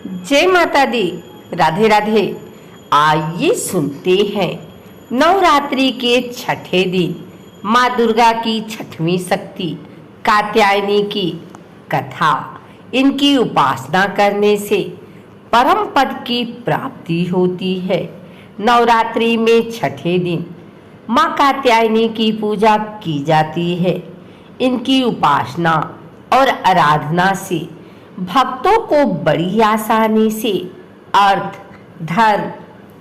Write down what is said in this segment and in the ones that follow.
जय माता दी। राधे राधे। आइए सुनते हैं नवरात्रि के छठे दिन माँ दुर्गा की छठवीं शक्ति कात्यायनी की कथा। इनकी उपासना करने से परम पद की प्राप्ति होती है। नवरात्रि में छठे दिन माँ कात्यायनी की पूजा की जाती है। इनकी उपासना और आराधना से भक्तों को बड़ी आसानी से अर्थ, धर्म,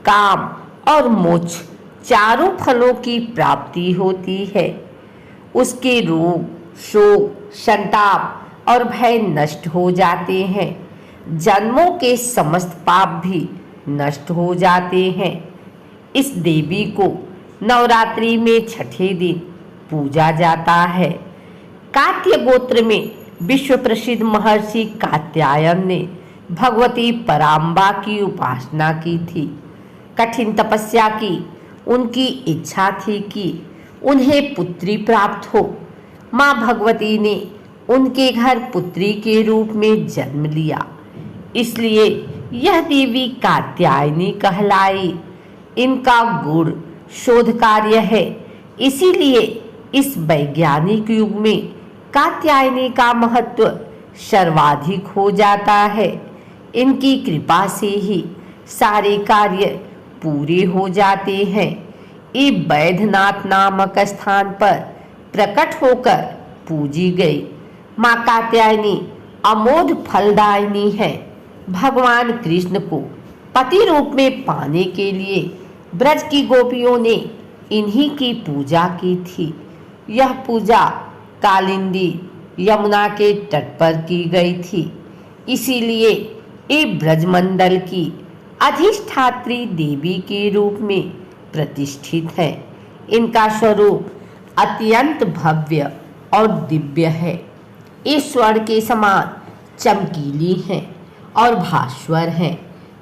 काम और मोक्ष चारों फलों की प्राप्ति होती है। उसके रोग, शोक, संताप और भय नष्ट हो जाते हैं। जन्मों के समस्त पाप भी नष्ट हो जाते हैं। इस देवी को नवरात्रि में छठे दिन पूजा जाता है। कात्य गोत्र में विश्व प्रसिद्ध महर्षि कात्यायन ने भगवती पराम्बा की उपासना की थी। कठिन तपस्या की उनकी इच्छा थी कि उन्हें पुत्री प्राप्त हो। माँ भगवती ने उनके घर पुत्री के रूप में जन्म लिया, इसलिए यह देवी कात्यायनी कहलाई। इनका गुण शोध कार्य है, इसीलिए इस वैज्ञानिक युग में कात्यायनी का महत्व सर्वाधिक हो जाता है। इनकी कृपा से ही सारे कार्य पूरे हो जाते हैं। ये बैद्यनाथ नामक स्थान पर प्रकट होकर पूजी गई माँ कात्यायनी अमोघ फलदायिनी है। भगवान कृष्ण को पति रूप में पाने के लिए ब्रज की गोपियों ने इन्हीं की पूजा की थी। यह पूजा कालिंदी यमुना के तट पर की गई थी, इसीलिए ये ब्रजमंडल की अधिष्ठात्री देवी के रूप में प्रतिष्ठित है। इनका स्वरूप अत्यंत भव्य और दिव्य है। ये स्वर्ण के समान चमकीली हैं और भास्वर हैं।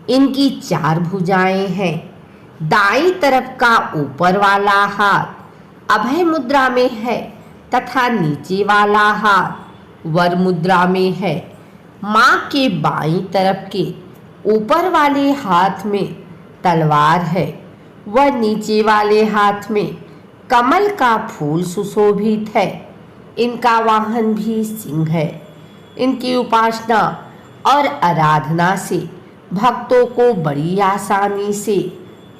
इनकी चार भुजाएं हैं। दाईं तरफ का ऊपर वाला हाथ अभय मुद्रा में है तथा नीचे वाला हाथ वर मुद्रा में है। माँ के बाईं तरफ के ऊपर वाले हाथ में तलवार है व नीचे वाले हाथ में कमल का फूल सुशोभित है। इनका वाहन भी सिंह है। इनकी उपासना और आराधना से भक्तों को बड़ी आसानी से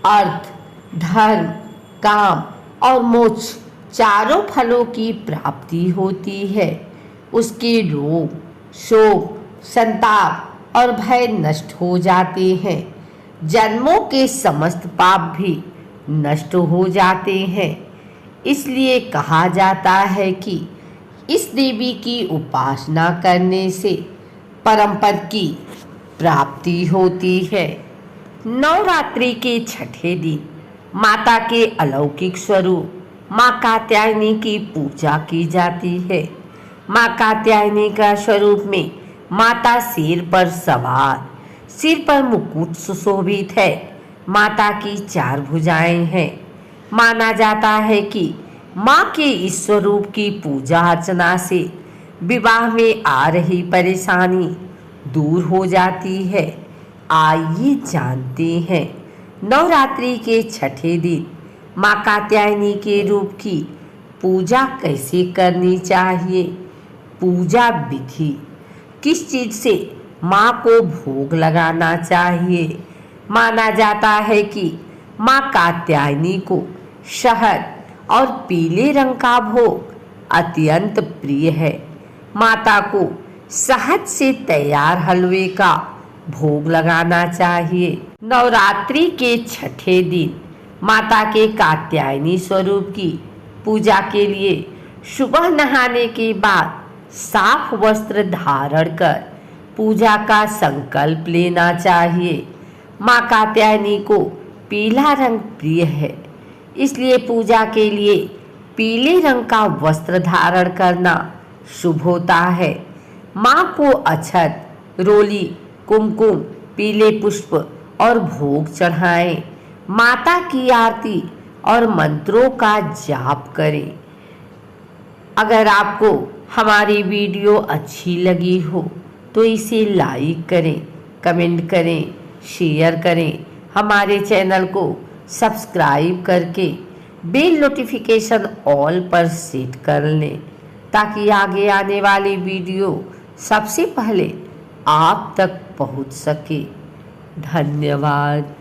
अर्थ, धर्म, काम और मोक्ष चारों फलों की प्राप्ति होती है। उसके रोग, शोक, संताप और भय नष्ट हो जाते हैं। जन्मों के समस्त पाप भी नष्ट हो जाते हैं। इसलिए कहा जाता है कि इस देवी की उपासना करने से परम पद की प्राप्ति होती है। नवरात्रि के छठे दिन माता के अलौकिक स्वरूप माँ कात्यायनी की पूजा की जाती है। माँ कात्यायनी का स्वरूप में माता सिर पर सवार, सिर पर मुकुट सुशोभित है। माता की चार भुजाएं हैं। माना जाता है कि माँ के इस स्वरूप की पूजा अर्चना से विवाह में आ रही परेशानी दूर हो जाती है। आइए जानते हैं नवरात्रि के छठे दिन माँ कात्यायनी के रूप की पूजा कैसे करनी चाहिए। पूजा विधि, किस चीज से माँ को भोग लगाना चाहिए। माना जाता है कि माँ कात्यायनी को शहद और पीले रंग का भोग अत्यंत प्रिय है। माता को शहद से तैयार हलवे का भोग लगाना चाहिए। नवरात्रि के छठे दिन माता के कात्यायनी स्वरूप की पूजा के लिए सुबह नहाने के बाद साफ वस्त्र धारण कर पूजा का संकल्प लेना चाहिए। माँ कात्यायनी को पीला रंग प्रिय है, इसलिए पूजा के लिए पीले रंग का वस्त्र धारण करना शुभ होता है। माँ को अक्षत, रोली, कुमकुम, पीले पुष्प और भोग चढ़ाएं। माता की आरती और मंत्रों का जाप करें। अगर आपको हमारी वीडियो अच्छी लगी हो तो इसे लाइक करें, कमेंट करें, शेयर करें, हमारे चैनल को सब्सक्राइब करके बेल नोटिफिकेशन ऑल पर सेट कर लें ताकि आगे आने वाली वीडियो सबसे पहले आप तक पहुंच सके। धन्यवाद।